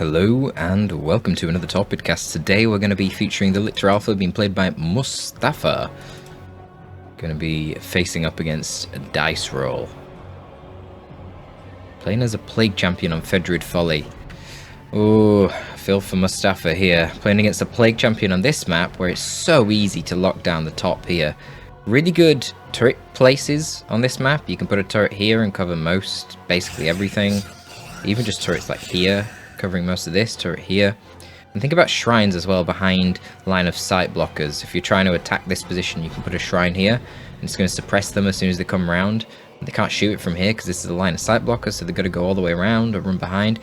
Hello and welcome to another Torpid cast. Today we're going to be featuring the Lictor Alpha being played by Mostafa. Going to be facing up against a dice roll. Playing as a Plague Champion on Fedrid Folly. Oh, feel for Mostafa here. Playing against a Plague Champion on this map where it's so easy to lock down the top here. Really good turret places on this map. You can put a turret here and cover basically everything. Even just turrets like here, covering most of this, turret here. And think about shrines as well behind line of sight blockers. If you're trying to attack this position, you can put a shrine here, and it's going to suppress them as soon as they come around. They can't shoot it from here because this is a line of sight blocker, so they've got to go all the way around or run behind.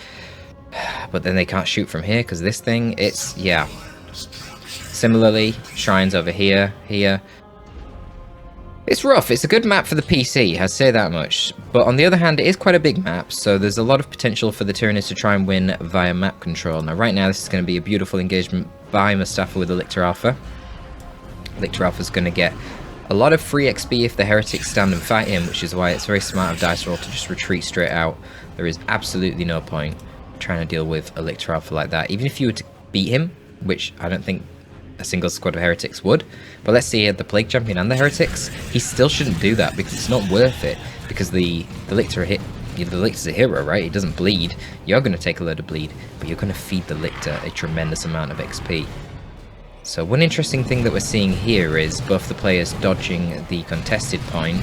But then they can't shoot from here because this thing, yeah. Similarly, shrines over here, here. It's rough. It's a good map for the PC, I'd say that much. But on the other hand, it is quite a big map, so there's a lot of potential for the Tyranids to try and win via map control. Now, right now, this is going to be a beautiful engagement by Mostafa with the Lictor Alpha. Lictor Alpha's going to get a lot of free XP if the Heretics stand and fight him, which is why it's very smart of Dice Roll to just retreat straight out. There is absolutely no point trying to deal with a Lictor Alpha like that. Even if you were to beat him, which I don't think a single squad of Heretics would, but let's see the Plague Champion and the Heretics, he still shouldn't do that because it's not worth it, because the Lictor's a hero, right? He doesn't bleed. You're going to take a load of bleed, but you're going to feed the Lictor a tremendous amount of XP. So one interesting thing that we're seeing here is both the players dodging the contested point.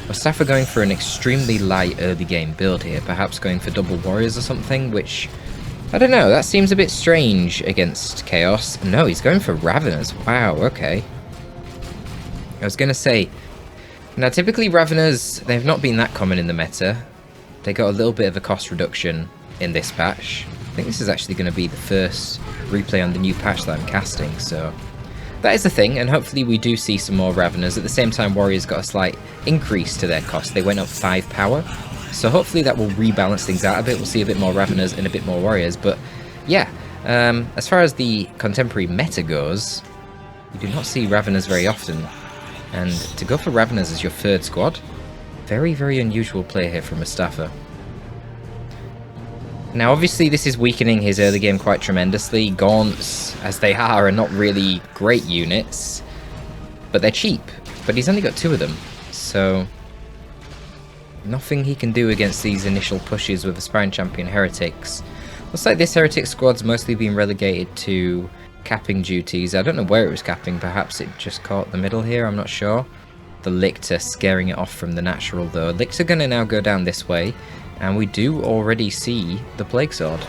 Mostafa going for an extremely light early game build here, perhaps going for double warriors or something, which I don't know, that seems a bit strange against Chaos. No, he's going for Raveners. Wow, okay. I was going to say, now typically Raveners, they've not been that common in the meta. They got a little bit of a cost reduction in this patch. I think this is actually going to be the first replay on the new patch that I'm casting, so that is the thing, and hopefully we do see some more Raveners. At the same time, Warriors got a slight increase to their cost. They went up 5 power. So hopefully that will rebalance things out a bit. We'll see a bit more Raveners and a bit more Warriors. But yeah, as far as the contemporary meta goes, you do not see Raveners very often. And to go for Raveners as your third squad, very, very unusual play here from Mostafa. Now obviously this is weakening his early game quite tremendously. Gaunts, as they are not really great units, but they're cheap. But he's only got 2 of them, so nothing he can do against these initial pushes with Aspiring Champion Heretics. Looks like this Heretic squad's mostly been relegated to capping duties. I don't know where it was capping, perhaps it just caught the middle here, I'm not sure. The Lictor scaring it off from the natural though. Lictor gonna now go down this way, and we do already see the Plague Sword.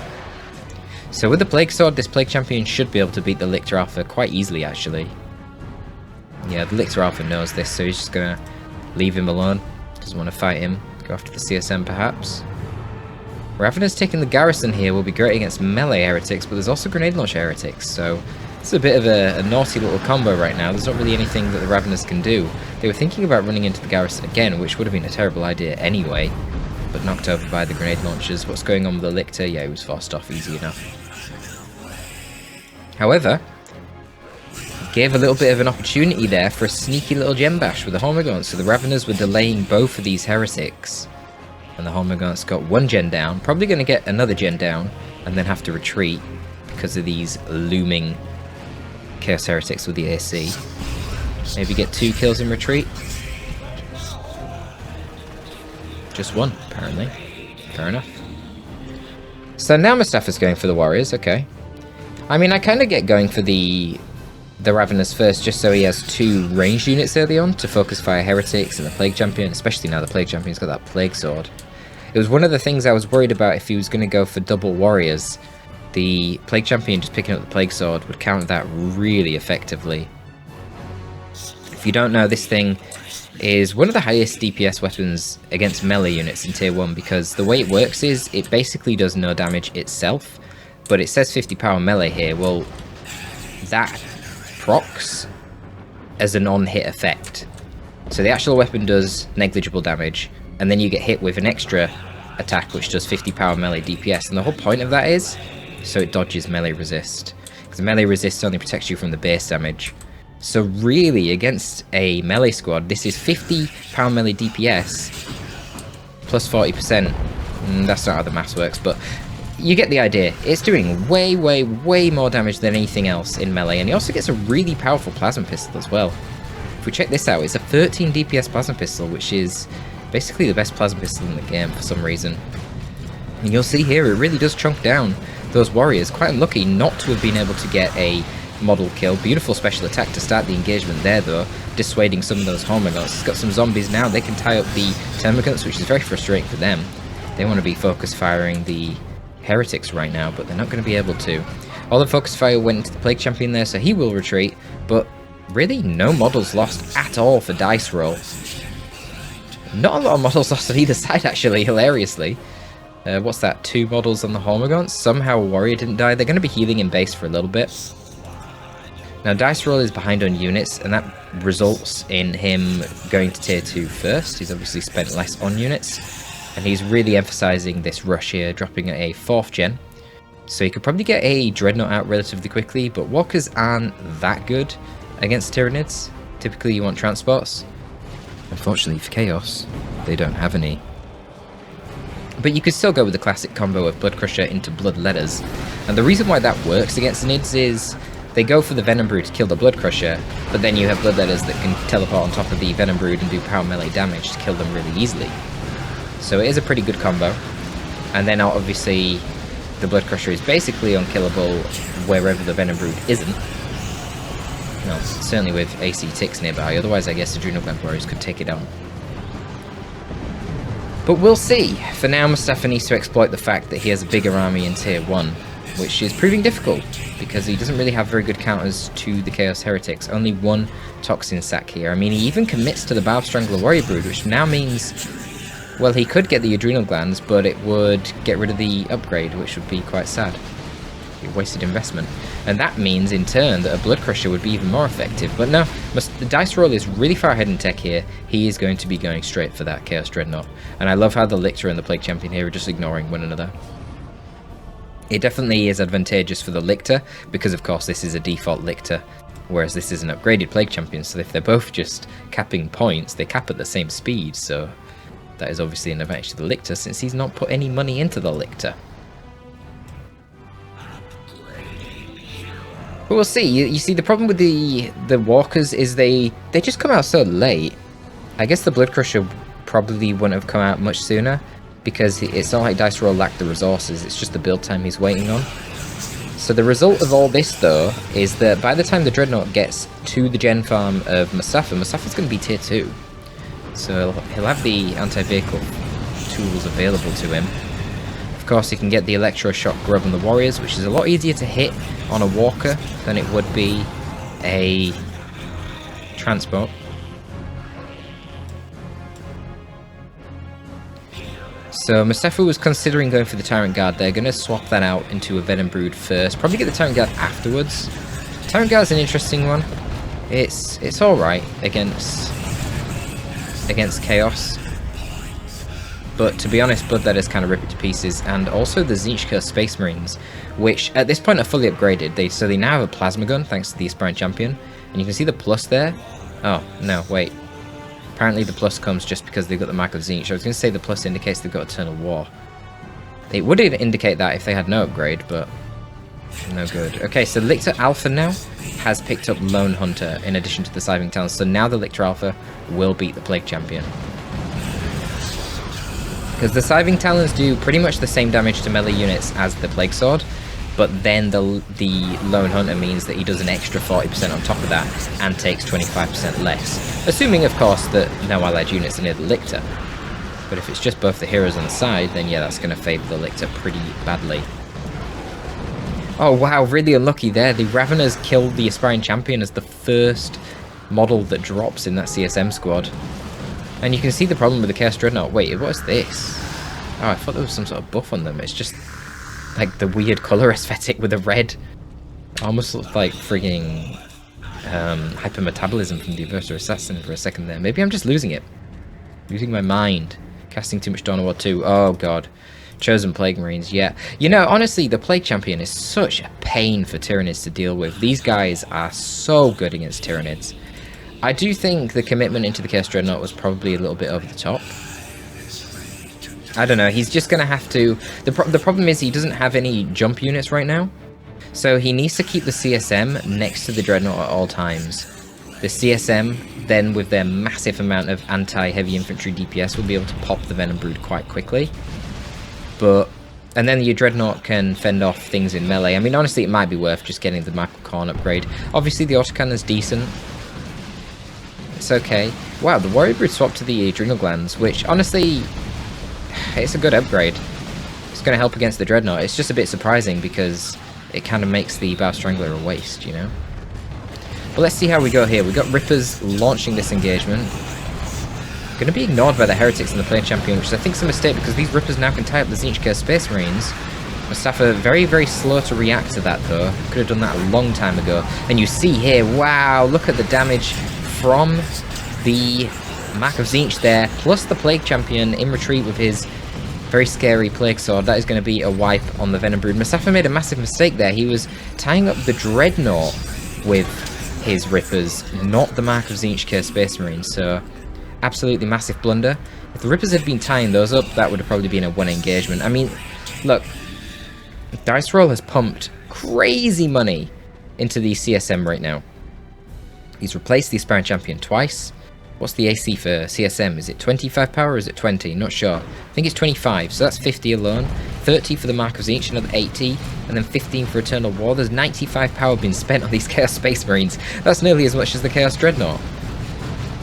So with the Plague Sword, this Plague Champion should be able to beat the Lictor Alpha quite easily actually. Yeah, the Lictor Alpha knows this, so he's just gonna leave him alone. Doesn't want to fight him. Go after the CSM perhaps. Raveners taking the garrison here will be great against melee Heretics, but there's also grenade launch Heretics, so it's a bit of a naughty little combo right now. There's not really anything that the Raveners can do. They were thinking about running into the garrison again, which would have been a terrible idea anyway, but knocked over by the grenade launchers. What's going on with the Lictor? Yeah, he was forced off easy enough. However, gave a little bit of an opportunity there for a sneaky little gem bash with the Hormagaunts. So the Raveners were delaying both of these Heretics, and the Hormagaunts got 1 gen down, probably going to get another gen down, and then have to retreat because of these looming Chaos Heretics with the AC. Maybe get 2 kills in retreat. Just 1, apparently. Fair enough. So now Mostafa's going for the Warriors, okay. I mean, I kind of get going for the Raveners first, just so he has 2 ranged units early on to focus fire Heretics and the Plague Champion, especially now the Plague Champion's got that Plague Sword. It was one of the things I was worried about if he was going to go for double Warriors. The Plague Champion just picking up the Plague Sword would counter that really effectively. If you don't know, this thing is one of the highest DPS weapons against melee units in Tier 1, because the way it works is it basically does no damage itself, but it says 50 power melee here. Well, that procs as an on-hit effect. So the actual weapon does negligible damage, and then you get hit with an extra attack which does 50 power melee DPS, and the whole point of that is so it dodges melee resist, because melee resist only protects you from the base damage. So really, against a melee squad, this is 50 power melee DPS plus 40%. That's not how the maths works, but you get the idea. It's doing way, way, way more damage than anything else in melee, and he also gets a really powerful plasma pistol as well. If we check this out, it's a 13 DPS plasma pistol, which is basically the best plasma pistol in the game for some reason. And you'll see here, it really does chunk down those warriors. Quite unlucky not to have been able to get a model kill. Beautiful special attack to start the engagement there, though, dissuading some of those Hormagaunts. It's got some zombies now. They can tie up the Termagants, which is very frustrating for them. They want to be focus firing the heretics right now, but they're not going to be able to. All the focus fire went into the Plague Champion there, so he will retreat, but really no models lost at all for dice roll. Not a lot of models lost on either side, actually, hilariously. What's that, 2 models on the Hormagaunts? Somehow a warrior didn't die. They're going to be healing in base for a little bit. Now, dice roll is behind on units, and that results in him going to tier 2 first. He's obviously spent less on units, and he's really emphasizing this rush here, dropping at a 4th gen. So he could probably get a Dreadnought out relatively quickly, but walkers aren't that good against Tyranids. Typically you want transports. Unfortunately for Chaos, they don't have any. But you could still go with the classic combo of Blood Crusher into Blood Letters. And the reason why that works against the Nids is they go for the Venom Brood to kill the Blood Crusher, but then you have Blood Letters that can teleport on top of the Venom Brood and do power melee damage to kill them really easily. So it is a pretty good combo. And then obviously the Blood Crusher is basically unkillable wherever the Venom Brood isn't. Well, certainly with AC ticks nearby, otherwise I guess Adrenal Gland Warriors could take it on. But we'll see. For now, Mostafa needs to exploit the fact that he has a bigger army in tier 1, which is proving difficult, because he doesn't really have very good counters to the Chaos Heretics. Only 1 Toxin Sack here. I mean, he even commits to the Barb Strangler Warrior Brood, which now means, well, he could get the Adrenal Glands, but it would get rid of the upgrade, which would be quite sad. A wasted investment. And that means, in turn, that a Blood Crusher would be even more effective. But no, the dice roll is really far ahead in tech here. He is going to be going straight for that Chaos Dreadnought. And I love how the Lictor and the Plague Champion here are just ignoring one another. It definitely is advantageous for the Lictor, because of course this is a default Lictor, whereas this is an upgraded Plague Champion, so if they're both just capping points, they cap at the same speed, so that is obviously an advantage to the Lictor, since he's not put any money into the Lictor. But we'll see. You see, the problem with the walkers is they just come out so late. I guess the Blood Crusher probably wouldn't have come out much sooner, because it's not like Dice Roll lacked the resources, it's just the build time he's waiting on. So the result of all this, though, is that by the time the Dreadnought gets to the gen farm of Mostafa, Mostafa's going to be tier 2. So he'll have the anti-vehicle tools available to him. Of course, he can get the Electroshock Grub on the Warriors, which is a lot easier to hit on a Walker than it would be a Transport. So Mostafa was considering going for the Tyrant Guard. They're going to swap that out into a Venom Brood first. Probably get the Tyrant Guard afterwards. Tyrant Guard's an interesting one. It's alright against Chaos. But to be honest, Bloodletters kind of rip it to pieces. And also the Zinchka Space Marines, which at this point are fully upgraded. So they now have a Plasma Gun, thanks to the Aspirant Champion. And you can see the plus there. Oh, no, wait. Apparently the plus comes just because they've got the Mark of Zinch. I was going to say the plus indicates they've got Eternal War. It would indicate that if they had no upgrade, but no good. Okay, so Lictor Alpha now has picked up Lone Hunter in addition to the Scything Talons. So now the Lictor Alpha will beat the Plague Champion. Because the Scything Talons do pretty much the same damage to melee units as the Plague Sword, but then the Lone Hunter means that he does an extra 40% on top of that and takes 25% less. Assuming, of course, that no allied units are near the Lictor. But if it's just both the heroes on the side, then yeah, that's going to favour the Lictor pretty badly. Oh wow, really unlucky there. The Raveners killed the Aspiring Champion as the first model that drops in that CSM squad. And you can see the problem with the Chaos Dreadnought. Wait, what is this? Oh, I thought there was some sort of buff on them. It's just like the weird colour aesthetic with the red. Almost looks like frigging hypermetabolism from the Aversa Assassin for a second there. Maybe I'm just losing it. Losing my mind. Casting too much Dawn of War 2. Oh god. Chosen Plague Marines, yeah. You know, honestly, the Plague Champion is such a pain for Tyranids to deal with. These guys are so good against Tyranids. I do think the commitment into the Chaos Dreadnought was probably a little bit over the top. I don't know, he's just going to have to... The problem is he doesn't have any jump units right now. So he needs to keep the CSM next to the Dreadnought at all times. The CSM, then with their massive amount of anti-heavy infantry DPS, will be able to pop the Venom Brood quite quickly. But... And then your Dreadnought can fend off things in melee. I mean, honestly, it might be worth just getting the Michael Korn upgrade. Obviously, the autocannon's decent. It's okay. Wow, the Warrior Brood swapped to the Adrenal Glands, which, honestly, it's a good upgrade. It's going to help against the Dreadnought. It's just a bit surprising because it kind of makes the Bow Strangler a waste, you know? But let's see how we go here. We've got Rippers launching this engagement. Going to be ignored by the Heretics and the Plane Champion, which I think is a mistake because these Rippers now can tie up the Tzeentch Space Marines. Mostafa very, very slow to react to that though. Could have done that a long time ago. And you see here, wow, look at the damage from the Mark of Tzeentch there, plus the Plague Champion in retreat with his very scary Plague Sword. That is going to be a wipe on the Venom Brood. Mostafa made a massive mistake there. He was tying up the Dreadnought with his Rippers, not the Mark of Tzeentch Space Marines, so absolutely massive blunder. If the Rippers had been tying those up, that would have probably been a one engagement. I mean, look, Dice Roll has pumped crazy money into the CSM right now. He's replaced the Aspirant Champion twice. What's the AC for CSM? Is it 25 power or is it 20? Not sure. I think it's 25, so that's 50 alone. 30 for the Mark of Tzeentch, another 80, and then 15 for Eternal War. There's 95 power being spent on these Chaos Space Marines. That's nearly as much as the Chaos Dreadnought.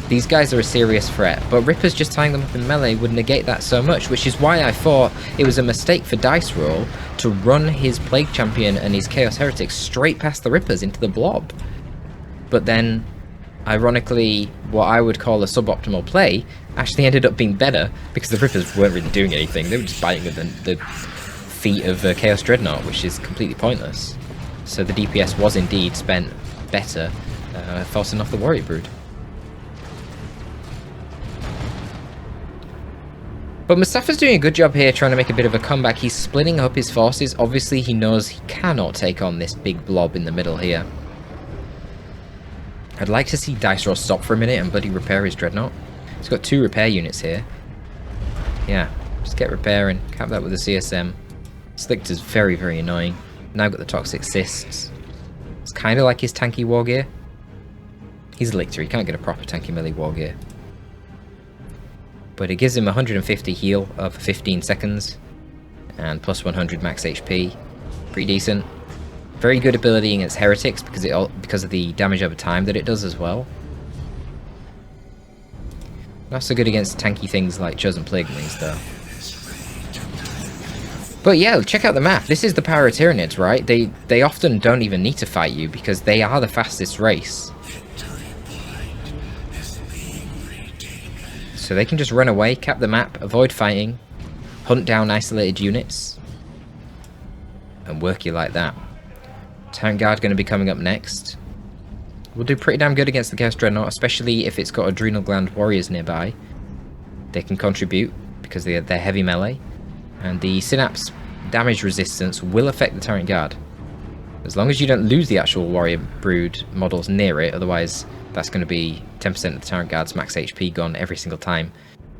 These guys are a serious threat, but Rippers just tying them up in melee would negate that so much, which is why I thought it was a mistake for Dice Roll to run his Plague Champion and his Chaos Heretics straight past the Rippers into the blob. But then, ironically, what I would call a suboptimal play actually ended up being better, because the Rippers weren't really doing anything. They were just biting the feet of Chaos Dreadnought, which is completely pointless. So the DPS was indeed spent better forcing off the Warrior Brood. But Mostafa's doing a good job here trying to make a bit of a comeback. He's splitting up his forces. Obviously, he knows he cannot take on this big blob in the middle here. I'd like to see Dice Roll stop for a minute and bloody repair his Dreadnought. He's got 2 repair units here. Yeah, just get repair and cap that with the CSM. Slicked is very, very annoying. Now got the Toxic Cysts. It's kind of like his tanky war gear. He's a Lictor, he can't get a proper tanky melee war gear. But it gives him 150 heal for 15 seconds. And plus 100 max HP. Pretty decent. Very good ability against Heretics because of the damage over time that it does as well. Not so good against tanky things like Chosen Plague Marines though. But yeah, check out the map. This is the power of Tyranids, right? They often don't even need to fight you because they are the fastest race. So they can just run away, cap the map, avoid fighting, hunt down isolated units, and work you like that. Tyrant Guard going to be coming up next. We'll do pretty damn good against the Chaos Dreadnought, especially if it's got Adrenal Gland Warriors nearby. They can contribute because they're heavy melee. And the Synapse damage resistance will affect the Tyrant Guard. As long as you don't lose the actual Warrior Brood models near it, otherwise that's going to be 10% of the Tyrant Guard's max HP gone every single time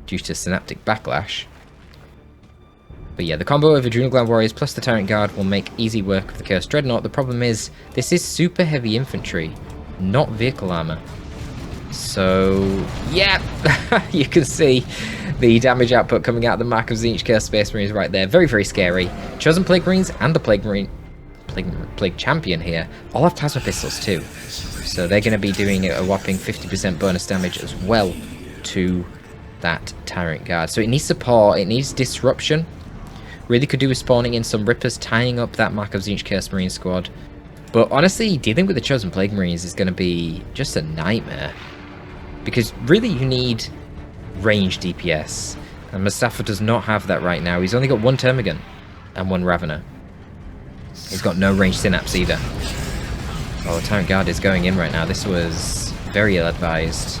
due to Synaptic Backlash. But yeah, the combo of Adrenal Gland Warriors plus the Tyrant Guard will make easy work of the Chaos Dreadnought. The problem is, this is super heavy infantry, not vehicle armor. So, yeah, you can see the damage output coming out of the Mark of Tzeentch Chaos Space Marines right there. Very, very scary. Chosen Plague Marines and the Plague Champion here all have Plasma Pistols too. So they're going to be doing a whopping 50% bonus damage as well to that Tyrant Guard. So it needs support, it needs disruption. Really could do with spawning in some Rippers, tying up that Mark of Tzeentch Chaos Marine squad. But honestly, dealing with the Chosen Plague Marines is going to be just a nightmare. Because really you need range DPS. And Mostafa does not have that right now. He's only got 1 Termagant and 1 Ravener. He's got no range Synapse either. Oh, the Tyrant Guard is going in right now. This was very ill-advised.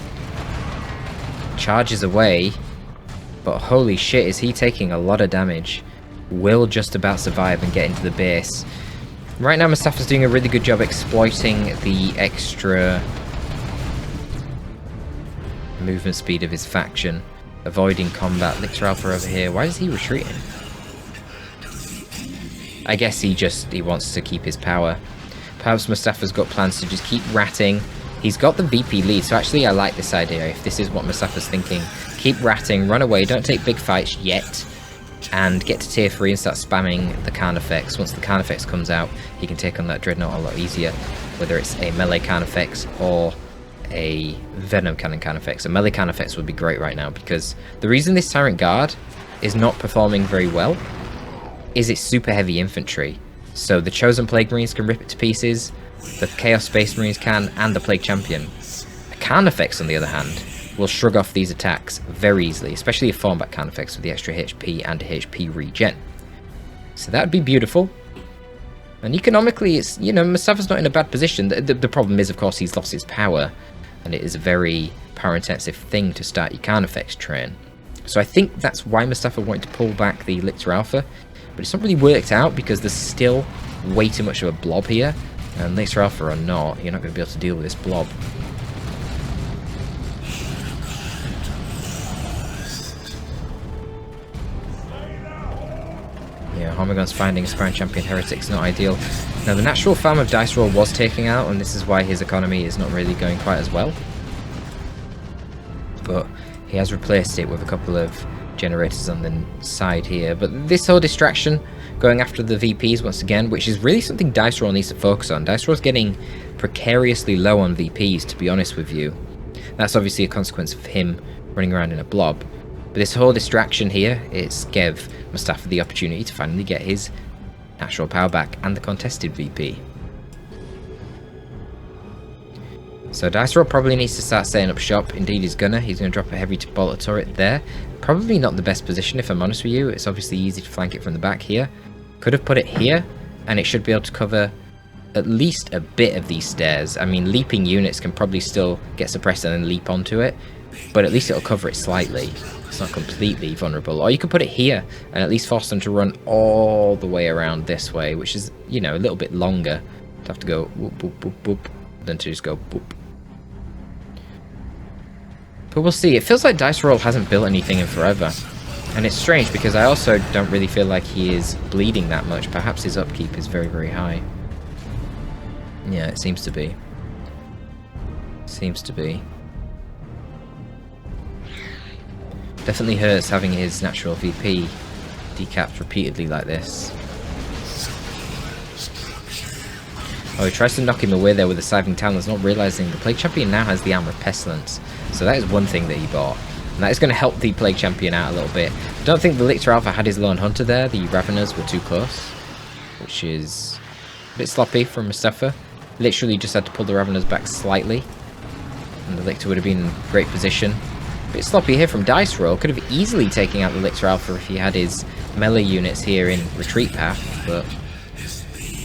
Charges away. But holy shit, is he taking a lot of damage. Will just about survive and get into the base. Right now Mostafa's doing a really good job exploiting the extra movement speed of his faction. avoiding combat. Lictor Alpha over here. Why is he retreating? I guess he wants to keep his power. Perhaps Mostafa's got plans to just keep ratting. He's got the VP lead, so actually I like this idea, if this is what Mostafa's thinking. Keep ratting, run away, don't take big fights yet, and get to tier 3 and start spamming the Carnifex. Once the Carnifex comes out, he can take on that Dreadnought a lot easier, whether it's a melee Carnifex or a Venom Cannon Carnifex. A melee Carnifex would be great right now, because the reason this Tyrant Guard is not performing very well is it's super heavy infantry. So the Chosen Plague Marines can rip it to pieces, the Chaos Space Marines can, and the Plague Champion. A Carnifex, on the other hand, will shrug off these attacks very easily, especially a Formback Carnifex with the extra HP and HP regen. So that would be beautiful. And economically, it's, you know, Mostafa's not in a bad position. The problem is, of course, he's lost his power, and it is a very power-intensive thing to start your Carnifex train. So I think that's why Mostafa wanted to pull back the Lictor Alpha, but it's not really worked out because there's still way too much of a blob here. And Lictor Alpha or not, you're not going to be able to deal with this blob. Yeah, Hormagon's finding Aspiring Champion Heretics not ideal. Now, the natural farm of Dice Roll was taking out, and this is why his economy is not really going quite as well. But he has replaced it with a couple of generators on the side here. But this whole distraction, going after the VPs once again, which is really something Dice Roll needs to focus on. Dice Roll's getting precariously low on VPs, to be honest with you. That's obviously a consequence of him running around in a blob. But this whole distraction here, it's gave Mostafa the opportunity to finally get his natural power back and the contested VP. So Dice Roll probably needs to start setting up shop. Indeed he's gonna. He's gonna drop a heavy bolter turret there. Probably not the best position, if I'm honest with you. It's obviously easy to flank it from the back here. Could have put it here, and it should be able to cover at least a bit of these stairs. I mean, leaping units can probably still get suppressed and then leap onto it, but at least it'll cover it slightly. It's not completely vulnerable. Or you could put it here and at least force them to run all the way around this way, which is, you know, a little bit longer to have to go whoop, whoop, whoop, whoop, than to just go whoop. But we'll see. It feels like Dice Roll hasn't built anything in forever. And it's strange because I also don't really feel like he is bleeding that much. Perhaps his upkeep is very, very high. Yeah, it seems to be. Seems to be. Definitely hurts having his natural VP decapped repeatedly like this. Oh, he tries to knock him away there with the Scything Talons, not realising the Plague Champion now has the Armour of Pestilence. So that is one thing that he bought. And that is going to help the Plague Champion out a little bit. I don't think the Lictor Alpha had his Lone Hunter there. The Raveners were too close, which is a bit sloppy from Mostafa. Literally just had to pull the Raveners back slightly, and the Lictor would have been in great position. A bit sloppy here from Dice Roll. Could have easily taken out the Lictor Alpha if he had his melee units here in retreat path, but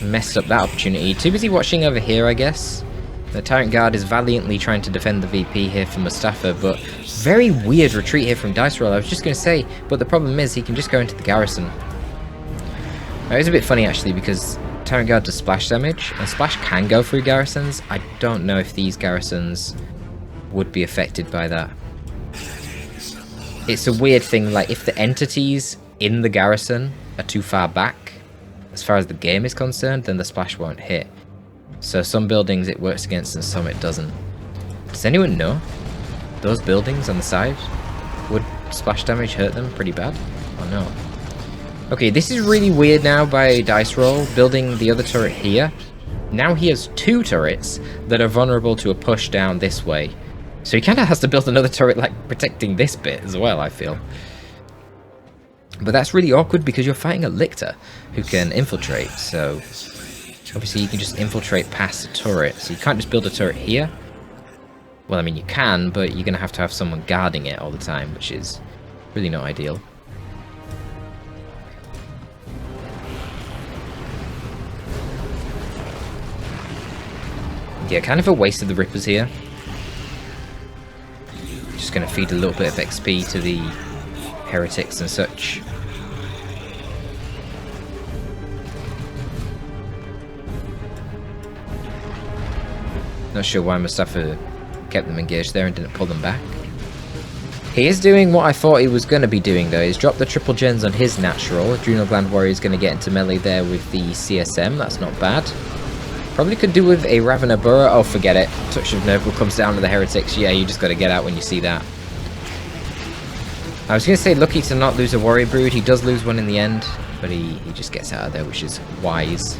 messed up that opportunity. Too busy watching over here, I guess. The Tyrant Guard is valiantly trying to defend the VP here for Mostafa, but very weird retreat here from Dice Roll, I was just going to say, but the problem is he can just go into the garrison. Now, it's a bit funny actually, because Tyrant Guard does splash damage, and splash can go through garrisons. I don't know if these garrisons would be affected by that. It's a weird thing, like if the entities in the garrison are too far back, as far as the game is concerned, then the splash won't hit. So some buildings it works against and some it doesn't. Does anyone know? Those buildings on the side, would splash damage hurt them pretty bad or no? Okay, this is really weird now by Dice Roll, building the other turret here. Now he has two turrets that are vulnerable to a push down this way. So he kind of has to build another turret like protecting this bit as well, I feel. But that's really awkward because you're fighting a Lictor who can infiltrate, so obviously you can just infiltrate past the turret. So you can't just build a turret here. Well, I mean, you can, but you're going to have someone guarding it all the time, which is really not ideal. Yeah, kind of a waste of the Rippers here. Just going to feed a little bit of XP to the heretics and such. Not sure why Mostafa kept them engaged there and didn't pull them back. He is doing what I thought he was going to be doing though. He's dropped the triple gens on his natural. Adrenal Gland Warrior is going to get into melee there with the CSM. That's not bad. Probably could do with a Ravener Burrow. Oh, forget it. Touch of Nurgle comes down to the Heretics. Yeah, you just got to get out when you see that. I was going to say lucky to not lose a Warrior Brood. He does lose one in the end, but he just gets out of there, which is wise.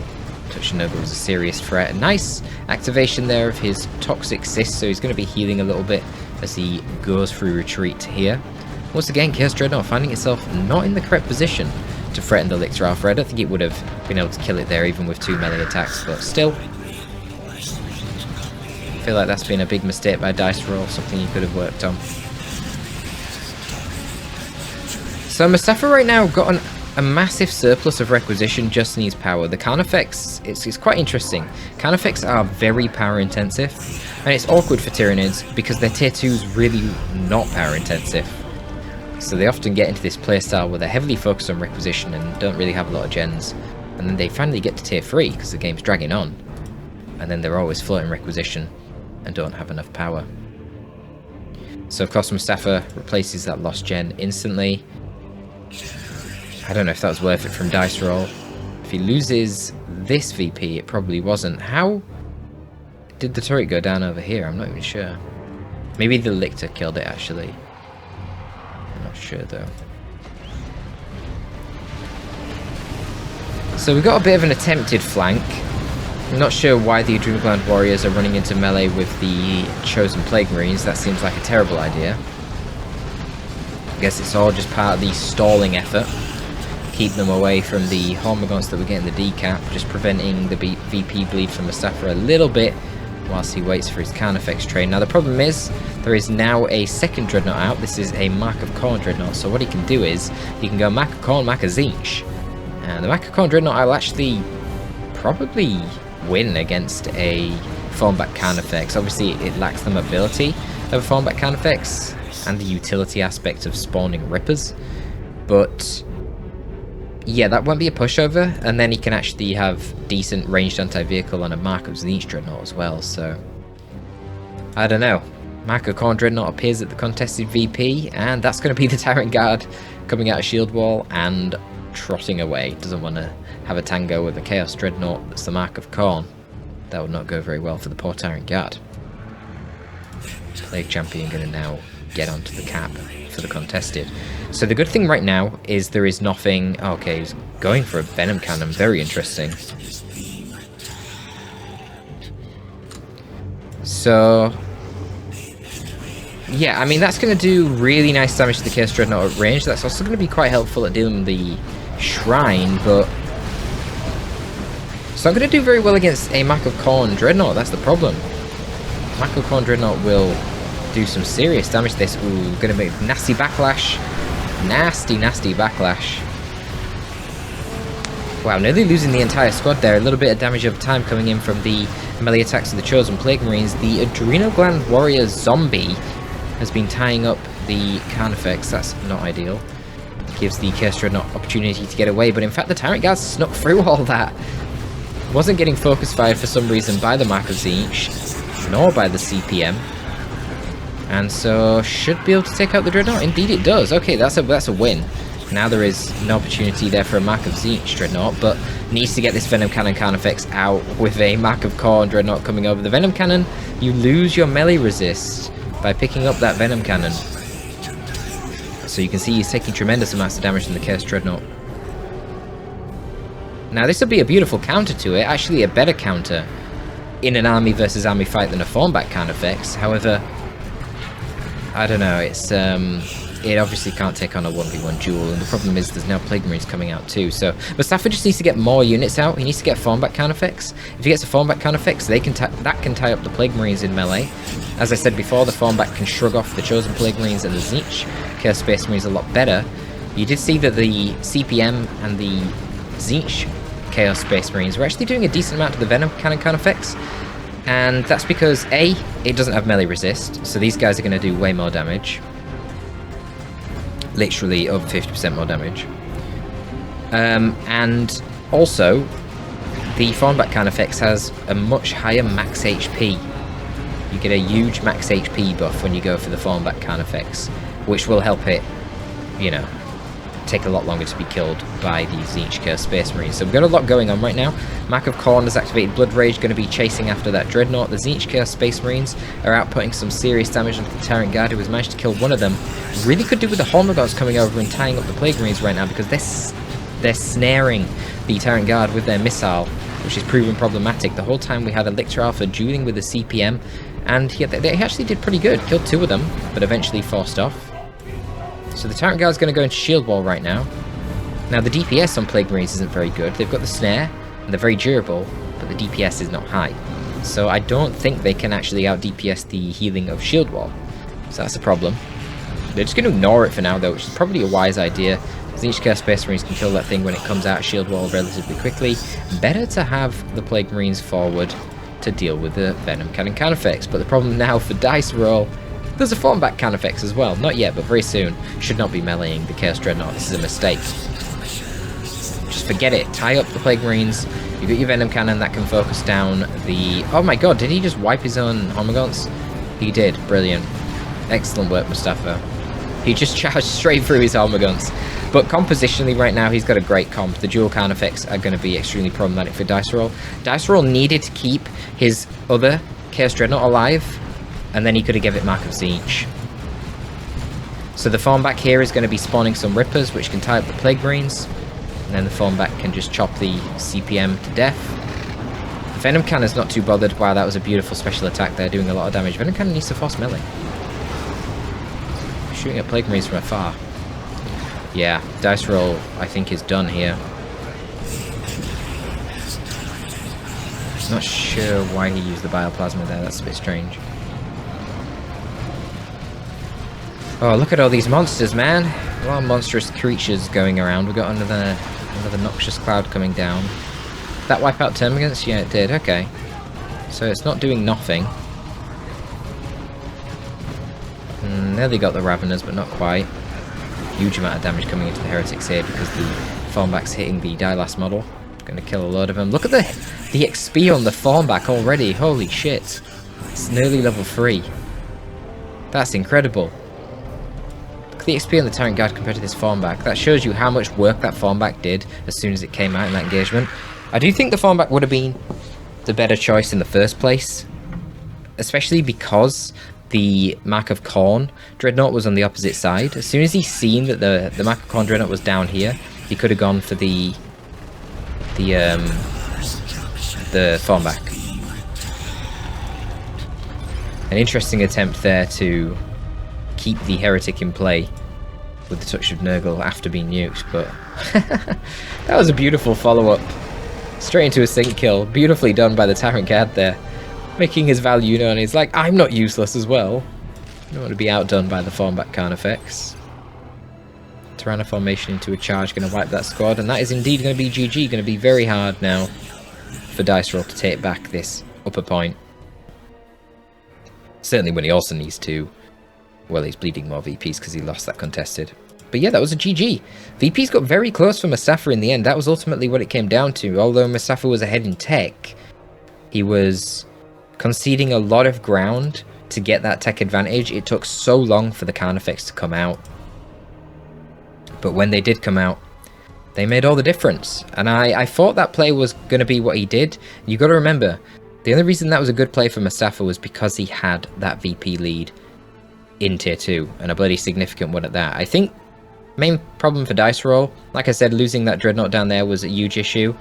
Touch of Nurgle was a serious threat. A nice activation there of his Toxic Cyst, so he's going to be healing a little bit as he goes through retreat here. Once again, Chaos Dreadnought finding itself not in the correct position to threaten the Lictor Alpha. I don't think it would have been able to kill it there even with 2 melee attacks, but still. I feel like that's been a big mistake by Dice Roll, something you could have worked on. So Mostafa right now got a massive surplus of requisition just in his power. The Carnifex, it's quite interesting. Carnifex are very power intensive, and it's awkward for Tyranids because their tier 2's really not power intensive. So they often get into this playstyle where they're heavily focused on requisition and don't really have a lot of gens. And then they finally get to tier 3 because the game's dragging on. And then they're always floating requisition and don't have enough power. So of course Mostafa replaces that lost gen instantly. I don't know if that was worth it from Dice Roll. If he loses this VP, it probably wasn't. How did the turret go down over here? I'm not even sure. Maybe the Lictor killed it, actually. I'm not sure, though. So we've got a bit of an attempted flank. I'm not sure why the Adrenal Gland Warriors are running into melee with the Chosen Plague Marines. That seems like a terrible idea. I guess it's all just part of the stalling effort. Keep them away from the Hormagaunts that we're getting the decap, just preventing the VP bleed from Mostafa a little bit whilst he waits for his Carnifex train. Now the problem is, there is now a second Dreadnought out. This is a Mark of Khorne Dreadnought, so what he can do is, he can go Mark of Khorne, Mark of Tzeentch. And the Mark of Khorne Dreadnought will actually probably win against a Thornback Carnifex. Obviously it lacks the mobility of a Thornback Carnifex and the utility aspect of spawning Rippers, but yeah, that won't be a pushover, and then he can actually have decent ranged anti-vehicle on a Mark of Tzeentch Dreadnought as well, so I don't know. Mark of Khorne Dreadnought appears at the contested VP, and that's going to be the Tyrant Guard coming out of Shield Wall and trotting away. Doesn't want to have a tango with a Chaos Dreadnought that's the Mark of Khorne. That would not go very well for the poor Tyrant Guard. Plague Champion going to now get onto the cap for the contested. So the good thing right now is there is nothing... Oh, okay, he's going for a Venom Cannon. Very interesting. So yeah, I mean, that's going to do really nice damage to the Chaos Dreadnought at range. That's also going to be quite helpful at dealing with the Shrine, but it's not going to do very well against a Mark of Khorne Dreadnought. That's the problem. Mark of Khorne Dreadnought will do some serious damage to this. Ooh, going to make nasty backlash. Nasty, nasty backlash. Wow, nearly losing the entire squad there. A little bit of damage over time coming in from the melee attacks of the Chosen Plague Marines. The Adrenal Gland Warrior Zombie has been tying up the Carnifex. That's not ideal. Gives the Chaos Dreadnought opportunity to get away, but in fact the Tyrant Guard snuck through all that. Wasn't getting focus fired for some reason by the Mark of Tzeentch, nor by the CPM. And so should be able to take out the Dreadnought. Indeed it does. Okay, that's a win. Now there is no opportunity there for a Mark of Tzeentch Dreadnought, but needs to get this Venom Cannon Carnifex out with a Mark of Khorne Dreadnought coming over. The Venom Cannon, you lose your melee resist by picking up that Venom Cannon. So you can see he's taking tremendous amounts of damage from the Chaos Dreadnought. Now this will be a beautiful counter to it, actually a better counter in an army versus army fight than a Thornback Carnifex. However, I don't know, it's it obviously can't take on a 1v1 duel, and the problem is there's now Plague Marines coming out too. So Mostafa just needs to get more units out. He needs to get Thornback Carnifex. If he gets a Thornback Carnifex, that can tie up the Plague Marines in melee. As I said before, the Thornback can shrug off the Chosen Plague Marines and the Tzeentch Chaos Space Marines a lot better. You did see that the CPM and the Tzeentch Chaos Space Marines were actually doing a decent amount to the Venom Cannon Carnifex. And that's because, A, it doesn't have melee resist, so these guys are going to do way more damage. Literally over 50% more damage. And also, the Thornback Carnifex has a much higher max HP. You get a huge max HP buff when you go for the Thornback Carnifex. which will help it, you know, take a lot longer to be killed by the Tzeentch Space Marines. So we've got a lot going on right now. Mark of Khorne has activated Blood Rage, going to be chasing after that Dreadnought. The Tzeentch Space Marines are outputting some serious damage onto the Tyrant Guard, who has managed to kill one of them. Really could do with the Hormagaunts coming over and tying up the Plague Marines right now, because they're snaring the Tyrant Guard with their missile, which is proving problematic. The whole time we had Electra Alpha dueling with the CPM, and they actually did pretty good. Killed 2 of them, but eventually forced off. So the Tyrant Guard's going to go into Shield Wall right now. Now the DPS on Plague Marines isn't very good. They've got the Snare, and they're very durable, but the DPS is not high. So I don't think they can actually out-DPS the healing of Shield Wall. So that's a problem. They're just going to ignore it for now, though, which is probably a wise idea. Tzeentch Space Marines can kill that thing when it comes out of Shield Wall relatively quickly. Better to have the Plague Marines forward to deal with the Venom Cannon Carnifex. But the problem now for dice roll, there's a form back Carnifex as well. Not yet, but very soon. Should not be meleeing the Chaos Dreadnought. This is a mistake. Just forget it. Tie up the Plague Marines. You've got your Venom Cannon that can focus down the... Oh my god, did he just wipe his own Hormagaunts? He did. Brilliant. Excellent work, Mostafa. He just charged straight through his Hormagaunts. But compositionally right now, he's got a great comp. The dual Carnifex are going to be extremely problematic for Dice Roll. Dice Roll needed to keep his other Chaos Dreadnought alive, and then he could have given it Mark of Tzeentch. So the form back here is going to be spawning some Rippers, which can tie up the Plague Marines, and then the form back can just chop the CPM to death. Venom Cannon's not too bothered. Wow, that was a beautiful special attack there, doing a lot of damage. Venom Cannon needs to force melee. Shooting at Plague Marines from afar. Yeah, Dice Roll, I think, is done here. Not sure why he used the Bioplasma there, that's a bit strange. Oh, look at all these monsters, man. A lot of monstrous creatures going around. We've got another Noxious Cloud coming down. Did that wipe out Termagants? Yeah, it did, okay. So it's not doing nothing. Nearly got the Raveners, but not quite. Huge amount of damage coming into the Heretics here because the Formback's hitting the Dylas model. Going to kill a load of them. Look at the XP on the Formback already. Holy shit. It's nearly level 3. That's incredible. Look at the XP on the Tyrant Guard compared to this Formback. That shows you how much work that Formback did as soon as it came out in that engagement. I do think the Formback would have been the better choice in the first place. Especially because the Mark of Khorne Dreadnought was on the opposite side. As soon as he seen that the Mark of Khorne Dreadnought was down here, he could have gone for the Formback. An interesting attempt there to keep the Heretic in play with the touch of Nurgle after being nuked, but that was a beautiful follow-up. Straight into a sync kill. Beautifully done by the Tyrant Guard there. Making his value known. He's like, I'm not useless as well. I don't want to be outdone by the Formback Carnifex. Tyranid formation into a charge, going to wipe that squad, and that is indeed going to be GG. Going to be very hard now for Dice Roll to take back this upper point. Certainly when he also needs to... Well, he's bleeding more VPs because he lost that contested. But yeah, that was a GG. VPs got very close for Mostafa in the end. That was ultimately what it came down to. Although Mostafa was ahead in tech, he was conceding a lot of ground to get that tech advantage. It took so long for the Carnifex to come out. But when they did come out, they made all the difference. And I thought that play was going to be what he did. You got to remember, the only reason that was a good play for Mostafa was because he had that VP lead in tier 2, and a bloody significant one at that. I think main problem for Dice Roll, like I said, losing that Dreadnought down there was a huge issue.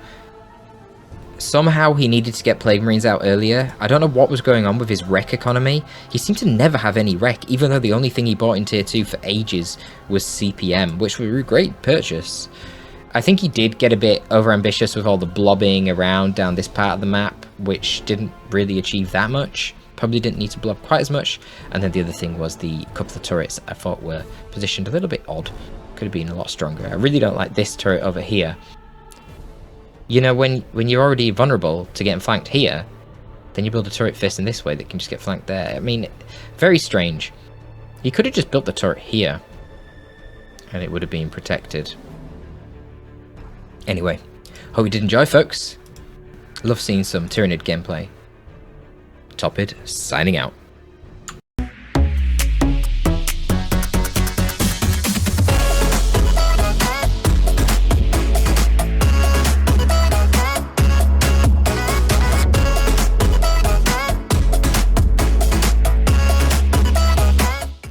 Somehow he needed to get Plague Marines out earlier. I don't know what was going on with his wreck economy. He seemed to never have any wreck, even though the only thing he bought in tier 2 for ages was CPM, which was a great purchase. I think he did get a bit overambitious with all the blobbing around down this part of the map, which didn't really achieve that much. Probably didn't need to blob quite as much. And then the other thing was the couple of turrets I thought were positioned a little bit odd. Could have been a lot stronger. I really don't like this turret over here. You know, when you're already vulnerable to getting flanked here, then you build a turret fist in this way that can just get flanked there. I mean, very strange. You could have just built the turret here, and it would have been protected. Anyway, hope you did enjoy, folks. Love seeing some Tyranid gameplay. Torpid, signing out.